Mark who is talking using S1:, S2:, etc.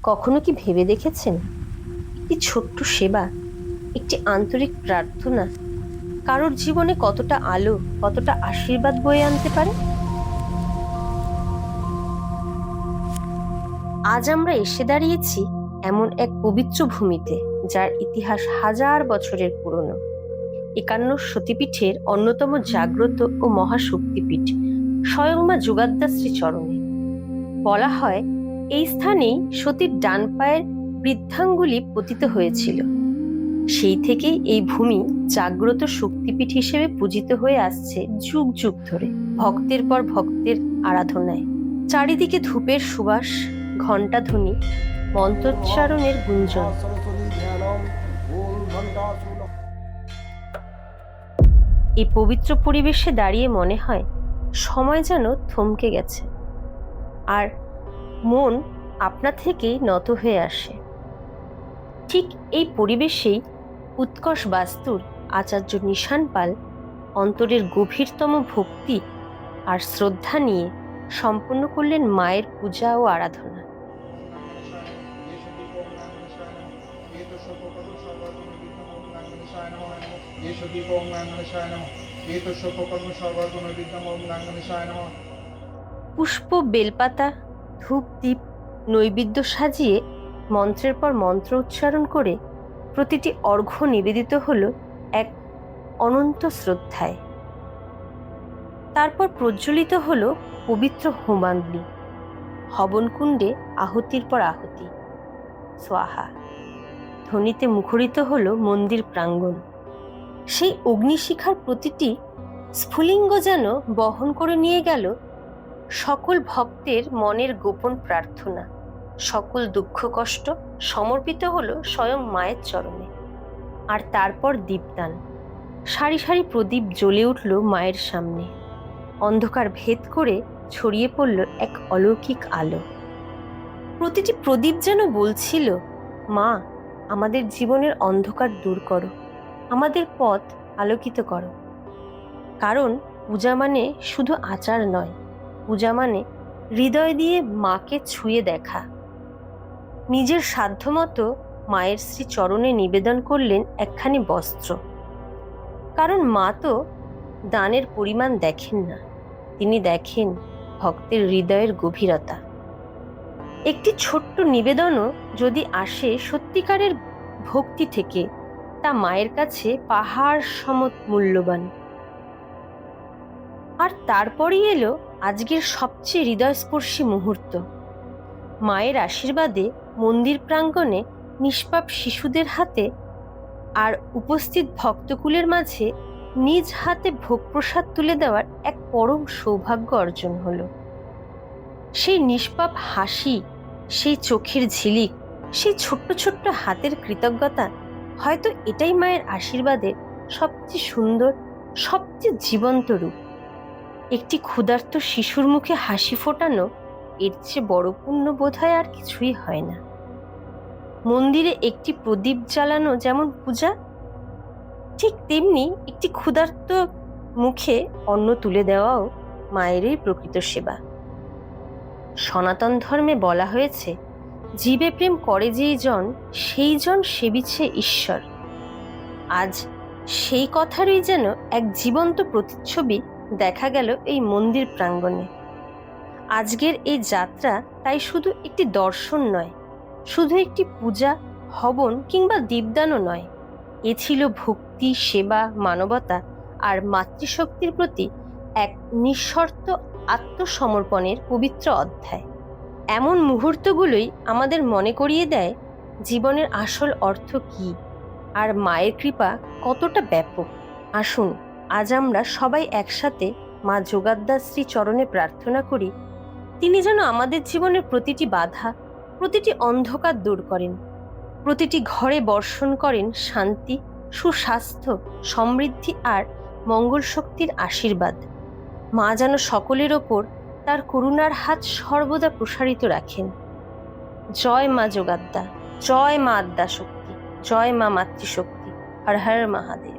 S1: কখনো কি ভেবে দেখেছেন, একটি ছোট্ট সেবা, একটি আন্তরিক প্রার্থনা কারোর জীবনে কতটা আলো, কতটা আশীর্বাদ বয়ে আনতে পারে? আজ আমরা এসে দাঁড়িয়েছি এমন এক পবিত্র ভূমিতে, যার ইতিহাস হাজার বছরের পুরনো। একান্ন সতীপীঠের অন্যতম জাগ্রত ও মহাশক্তিপীঠ স্বয়ং মা যোগাদ্ধাত্রী চরণে। বলা হয়, এই স্থানেই সতীর ডান পায়ের বৃদ্ধাঙ্গুলি পতিত হয়েছিল। সেই থেকেই এই ভূমি জাগ্রত শক্তিপীঠ হিসেবে পূজিত হয়ে আসছে যুগ যুগ ধরে, ভক্তের পর ভক্তের আরাধনায়। চারিদিকে ধূপের সুবাস, ঘণ্টাধ্বনি, মন্ত্রোচ্চারণের গুঞ্জন। এই পবিত্র পরিবেশে দাঁড়িয়ে মনে হয় সময় যেন থমকে গেছে, আর মন আপনা থেকেই নত হয়ে আসে। ঠিক এই পরিবেশেই উৎকর্ষ বাস্তুর আচার্য নিশান পাল অন্তরের গভীরতম ভক্তি আর শ্রদ্ধা নিয়ে সম্পন্ন করলেন মায়ের পূজা ও আরাধনা। পুষ্প, বেলপাতা, ধূপ, দীপ, নৈবেদ্য সাজিয়ে মন্ত্রের পর মন্ত্র উচ্চারণ করে প্রতিটি অর্ঘ্য নিবেদিত হলো এক অনন্ত শ্রদ্ধায়। তারপর প্রজ্বলিত হলো পবিত্র হোমাগ্নি। হবনকুণ্ডে আহুতির পর আহুতি, সোয়াহা ধ্বনিতে মুখরিত হলো মন্দির প্রাঙ্গণ। সেই অগ্নিশিখার প্রতিটি স্ফুলিঙ্গ যেন বহন করে নিয়ে গেল সকল ভক্তের মনের গোপন প্রার্থনা। সকল দুঃখ কষ্ট সমর্পিত হলো স্বয়ং মায়ের চরণে। আর তারপর দীপদান। সারি সারি প্রদীপ জ্বলে উঠল মায়ের সামনে। অন্ধকার ভেদ করে ছড়িয়ে পড়ল এক অলৌকিক আলো। প্রতিটি প্রদীপ যেন বলছিল, মা, আমাদের জীবনের অন্ধকার দূর করো, আমাদের পথ আলোকিত করো। কারণ পূজা মানে শুধু আচার নয়, পূজা মানে হৃদয় দিয়ে মাকে ছুঁয়ে দেখা। নিজের সাধ্যমতো মায়ের শ্রী চরণে নিবেদন করলেন একখানি বস্ত্র। কারণ মা তো দানের পরিমাণ দেখেন না, তিনি দেখেন ভক্তের হৃদয়ের গভীরতা। একটি ছোট্ট নিবেদনও যদি আসে সত্যিকারের ভক্তি থেকে, তা মায়ের কাছে পাহাড় সম মূল্যবান। আর তারপরেই এলো আজকের সবচেয়ে হৃদয়স্পর্শী মুহূর্ত। মায়ের আশীর্বাদে মন্দির প্রাঙ্গণে নিষ্পাপ শিশুদের হাতে আর উপস্থিত ভক্তকুলের মাঝে নিজ হাতে ভোগপ্রসাদ তুলে দেওয়ার এক পরম সৌভাগ্য অর্জন হলো। সেই নিষ্পাপ হাসি, সেই চোখের ঝিলিক, সেই ছোট্ট ছোট্ট হাতের কৃতজ্ঞতা, হয়তো এটাই মায়ের আশীর্বাদের সবচেয়ে সুন্দর, সবচেয়ে জীবন্ত রূপ। একটি ক্ষুধার্ত শিশুর মুখে হাসি ফোটানো, এর চেয়ে বড় পুণ্য বোধহয় আর কিছুই হয় না। মন্দিরে একটি প্রদীপ জ্বালানো যেমন পূজা, ঠিক তেমনি একটি ক্ষুধার্ত মুখে অন্ন তুলে দেওয়াও মায়েরই প্রকৃত সেবা। সনাতন ধর্মে বলা হয়েছে, জীবে প্রেম করে যেই জন, সেই জন সেবিছে ঈশ্বর। আজ সেই কথারই যেন এক জীবন্ত প্রতিচ্ছবি দেখা গেল এই মন্দির প্রাঙ্গণে। আজকের এই যাত্রা তাই শুধু একটি দর্শন নয়, শুধু একটি পূজা, হবন কিংবা দীপদানও নয়। এ ছিল ভক্তি, সেবা, মানবতা আর মাতৃশক্তির প্রতি এক নিঃশর্ত আত্মসমর্পণের পবিত্র অধ্যায়। এমন মুহূর্তগুলোই আমাদের মনে করিয়ে দেয় জীবনের আসল অর্থ কী, আর মায়ের কৃপা কতটা ব্যাপক। আসুন আজ আমরা সবাই একসাথে মা যোগাদ্ধাত্রী চরণে প্রার্থনা করি, তিনি যেন আমাদের জীবনের প্রতিটি বাধা, প্রতিটি অন্ধকার দূর করেন, প্রতিটি ঘরে বর্ষণ করেন শান্তি, সুস্বাস্থ্য, সমৃদ্ধি আর মঙ্গল শক্তির আশীর্বাদ। মা যেন সকলের ওপর তার করুণার হাত সর্বদা প্রসারিত রাখেন। জয় মা যোগাদ্দা, জয় মা আদ্যা শক্তি, জয় মা মাতৃশক্তি। হর হর মহাদেব।